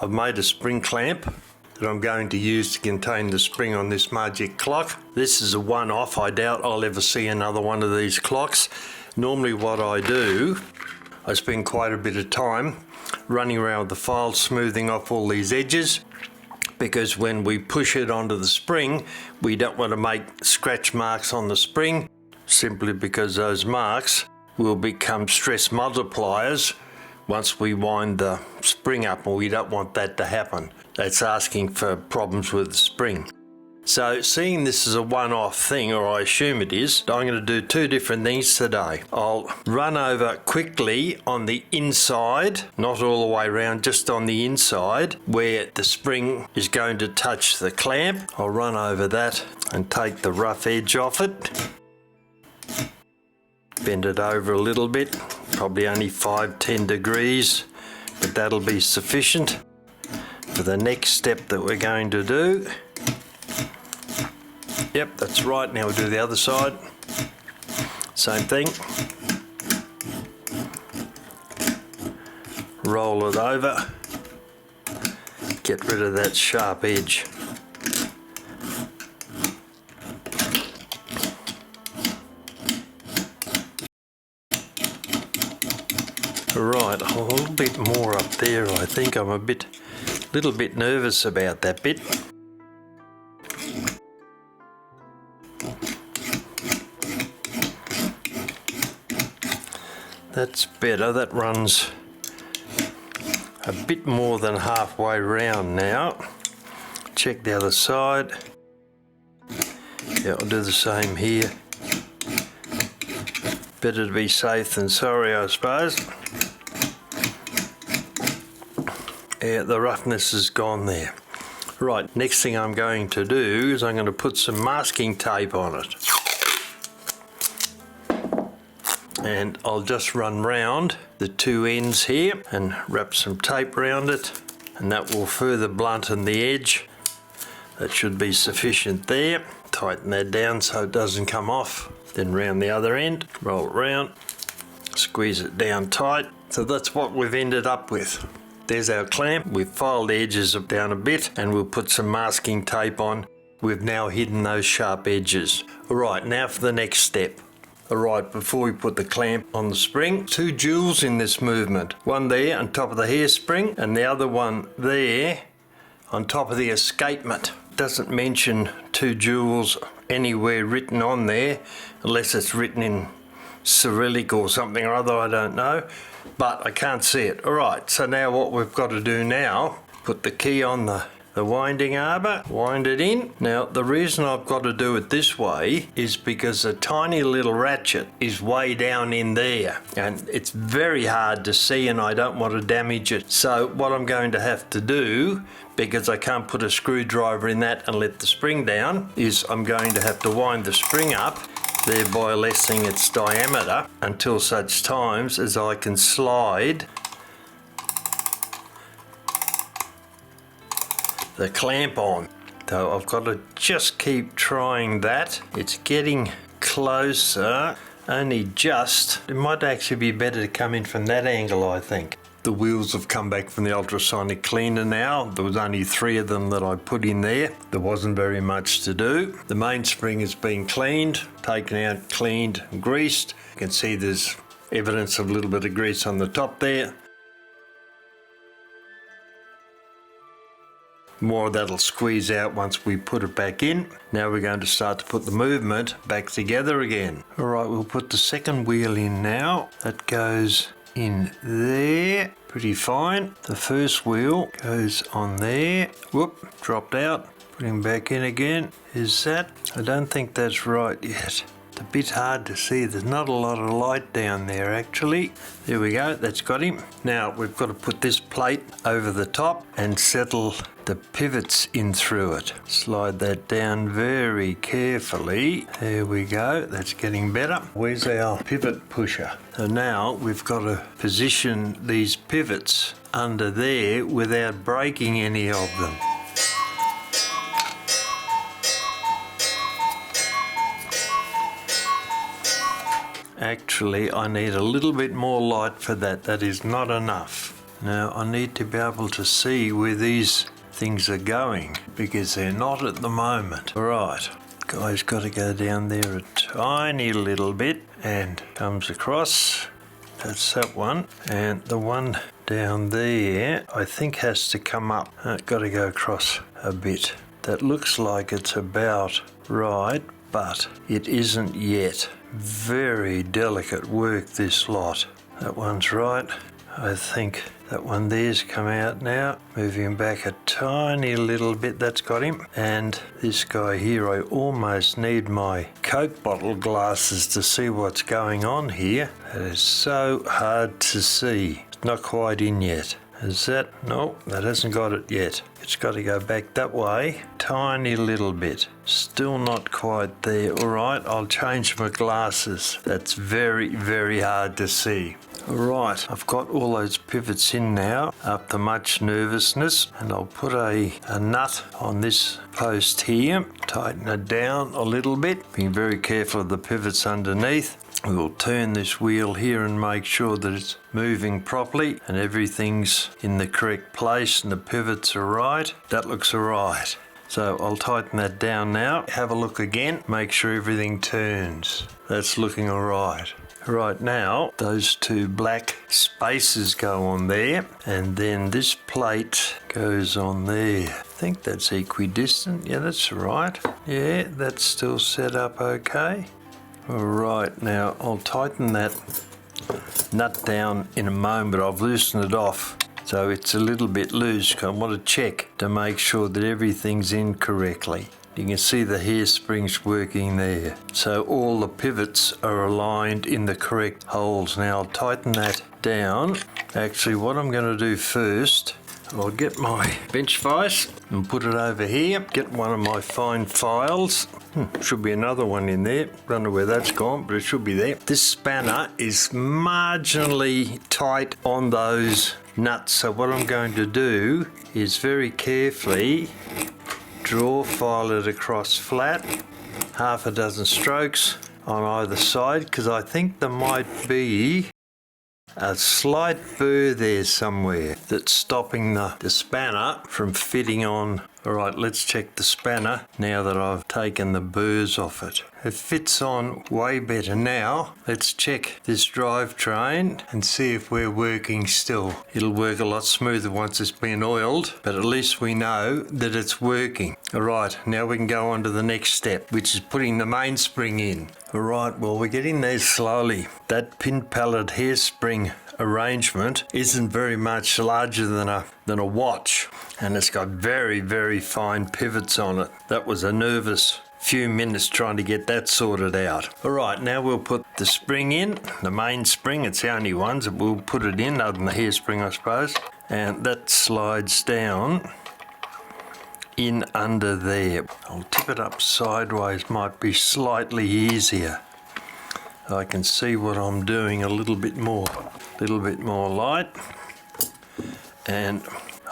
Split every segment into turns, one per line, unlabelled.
I've made a spring clamp that I'm going to use to contain the spring on this Majak clock. This is a one-off. I doubt I'll ever see another one of these clocks. Normally what I do, I spend quite a bit of time running around with the file, smoothing off all these edges, because when we push it onto the spring, we don't want to make scratch marks on the spring, simply because those marks will become stress multipliers once we wind the spring up, and we don't want that to happen. That's asking for problems with the spring. So seeing this is a one-off thing, or I assume it is, I'm going to do two different things today. I'll run over quickly on the inside, not all the way around, just on the inside where the spring is going to touch the clamp. I'll run over that and take the rough edge off it. Bend it over a little bit, probably only 5-10 degrees, but that'll be sufficient for the next step that we're going to do. Yep, that's right. Now we'll do the other side. Same thing. Roll it over. Get rid of that sharp edge. Right, a little bit more up there, I think. I'm a little bit nervous about that bit. That's better. That runs a bit more than halfway round now. Check the other side. Yeah, I'll do the same here. Better to be safe than sorry, I suppose. Yeah, the roughness is gone there. Right, next thing I'm going to do is I'm going to put some masking tape on it. And I'll just run round the two ends here and wrap some tape around it, and that will further blunten the edge. That should be sufficient there. Tighten that down so it doesn't come off. Then round the other end, roll it round, squeeze it down tight. So that's what we've ended up with. There's our clamp. We've filed the edges down a bit and we'll put some masking tape on. We've now hidden those sharp edges. All right, now for the next step. Alright, before we put the clamp on the spring, two jewels in this movement. One there on top of the hairspring and the other one there on top of the escapement. Doesn't mention two jewels anywhere written on there, unless it's written in Cyrillic or something or other, I don't know. But I can't see it. Alright, so now what we've got to do now, put the key on the winding arbor, wind it in. Now the reason I've got to do it this way is because a tiny little ratchet is way down in there and it's very hard to see, and I don't want to damage it. So what I'm going to have to do, because I can't put a screwdriver in that and let the spring down, is I'm going to have to wind the spring up, thereby lessening its diameter until such times as I can slide the clamp on. So I've got to just keep trying that. It's getting closer, only just. It might actually be better to come in from that angle, I think. The wheels have come back from the ultrasonic cleaner now. There was only 3 of them that I put in there. There wasn't very much to do. The mainspring has been cleaned, taken out, cleaned, and greased. You can see there's evidence of a little bit of grease on the top there. More of that'll squeeze out once we put it back in. Now we're going to start to put the movement back together again. Alright, we'll put the second wheel in now. That goes in there, pretty fine. The first wheel goes on there. Whoop, dropped out. Put him back in again. Is that? I don't think that's right yet. It's a bit hard to see. There's not a lot of light down there actually. There we go, that's got him. Now we've got to put this plate over the top and settle the pivots in through it. Slide that down very carefully. There we go, that's getting better. Where's our pivot pusher? So now we've got to position these pivots under there without breaking any of them. Actually, I need a little bit more light for that. That is not enough. Now I need to be able to see where these things are going because they're not at the moment. Alright, guy's got to go down there a tiny little bit and comes across. That's that one. And the one down there I think has to come up. Got to go across a bit. That looks like it's about right, but it isn't yet. Very delicate work, this lot. That one's right. I think that one there's come out now. Move him back a tiny little bit. That's got him. And this guy here, I almost need my Coke bottle glasses to see what's going on here. That is so hard to see. It's not quite in yet. Is that? No, that hasn't got it yet. It's got to go back that way. Tiny little bit. Still not quite there. Alright, I'll change my glasses. That's very, very hard to see. Alright, I've got all those pivots in now, after much nervousness, and I'll put a nut on this post here, tighten it down a little bit, being very careful of the pivots underneath. We'll turn this wheel here and make sure that it's moving properly and everything's in the correct place and the pivots are right. That looks alright. So I'll tighten that down now. Have a look again, make sure everything turns. That's looking alright. Right now, those two black spaces go on there, and then this plate goes on there. I think that's equidistant. Yeah, that's right. Yeah, that's still set up okay. Alright, now I'll tighten that nut down in a moment. I've loosened it off, so it's a little bit loose. I want to check to make sure that everything's in correctly. You can see the hairsprings working there. So all the pivots are aligned in the correct holes. Now I'll tighten that down. Actually, what I'm going to do first, I'll get my bench vise and put it over here. Get one of my fine files. Should be another one in there. Don't know where that's gone, but it should be there. This spanner is marginally tight on those nuts. So what I'm going to do is very carefully draw file it across flat, half a dozen strokes on either side, because I think there might be a slight burr there somewhere that's stopping the spanner from fitting on. Alright, let's check the spanner now that I've taken the burrs off it. It fits on way better now. Let's check this drivetrain and see if we're working still. It'll work a lot smoother once it's been oiled, but at least we know that it's working. Alright, now we can go on to the next step, which is putting the mainspring in. Alright, well, we're getting there slowly. That pin pallet hairspring arrangement isn't very much larger than a watch, and it's got very, very fine pivots on it. That was a nervous few minutes trying to get that sorted out. Alright, now we'll put the spring in, the main spring. It's the only ones that we'll put it in, other than the hairspring, I suppose. And that slides down in under there. I'll tip it up sideways, might be slightly easier. I can see what I'm doing a little bit more light, and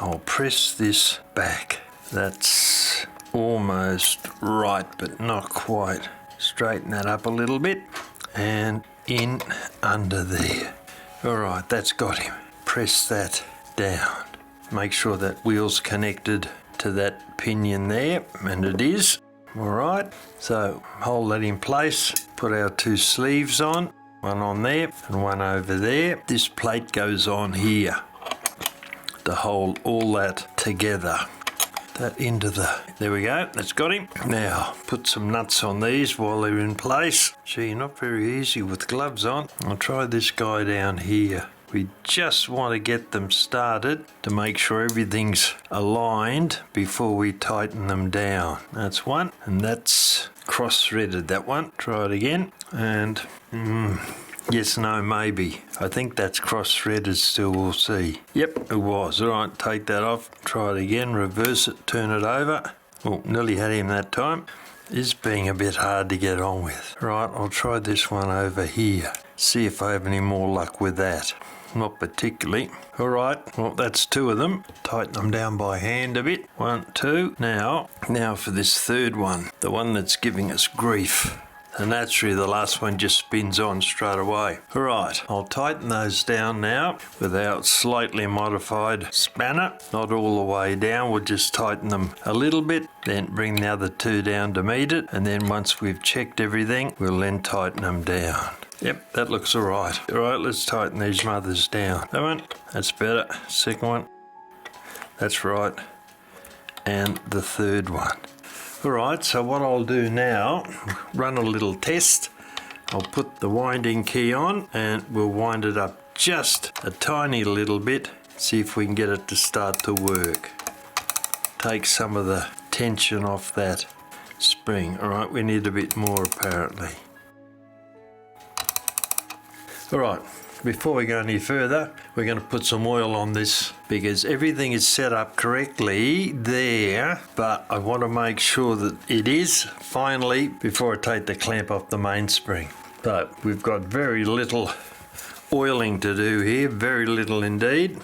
I'll press this back. That's almost right, but not quite. Straighten that up a little bit and in under there. Alright, that's got him. Press that down. Make sure that wheel's connected to that pinion there, and it is. Alright, so hold that in place, put our two sleeves on, one on there and one over there. This plate goes on here to hold all that together. That into there we go, that's got him. Now, put some nuts on these while they're in place. Gee, not very easy with gloves on. I'll try this guy down here. We just want to get them started to make sure everything's aligned before we tighten them down. That's one, and that's cross-threaded, that one. Try it again, and yes, no, maybe. I think that's cross-threaded still, we'll see. Yep, it was. All right, take that off, try it again, reverse it, turn it over. Oh, nearly had him that time. It's being a bit hard to get on with. Right, I'll try this one over here. See if I have any more luck with that. Not particularly. Alright, well, that's two of them. Tighten them down by hand a bit. 1, 2. Now for this third one, the one that's giving us grief. And naturally the last one just spins on straight away. Alright, I'll tighten those down now with our slightly modified spanner. Not all the way down, we'll just tighten them a little bit, then bring the other two down to meet it, and then once we've checked everything, we'll then tighten them down. Yep, that looks alright. Alright, let's tighten these mothers down. That one, that's better. Second one, that's right. And the third one. Alright, so what I'll do now, run a little test. I'll put the winding key on and we'll wind it up just a tiny little bit, see if we can get it to start to work. Take some of the tension off that spring. Alright, we need a bit more apparently. Alright, before we go any further, we're going to put some oil on this because everything is set up correctly there, but I want to make sure that it is finally before I take the clamp off the mainspring. But we've got very little oiling to do here, very little indeed.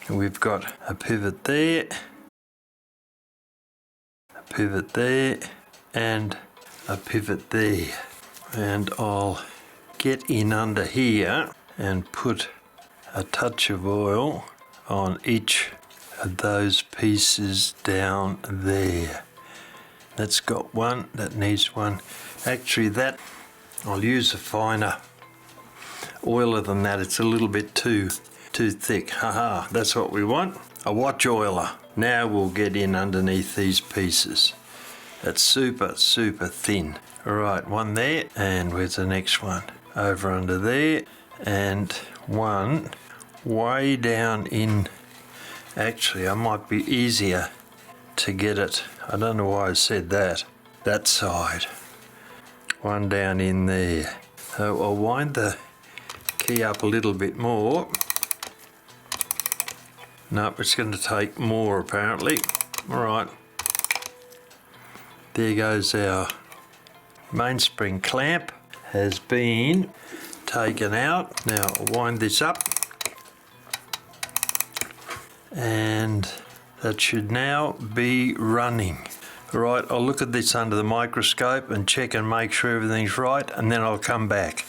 We've got a pivot there, a pivot there, and a pivot there. And I'll get in under here and put a touch of oil on each of those pieces down there. That's got one, that needs one. Actually that, I'll use a finer oiler than that. It's a little bit too thick. Haha, that's what we want. A watch oiler. Now we'll get in underneath these pieces. That's super thin. Alright, one there, and where's the next one? Over under there, and one way down in. Actually, I might be easier to get it. I don't know why I said that. That side. One down in there. So I'll wind the key up a little bit more. Nope, it's going to take more apparently. Alright. There goes our mainspring clamp. Has been taken out. Now I'll wind this up. And that should now be running. Right, I'll look at this under the microscope and check and make sure everything's right, and then I'll come back.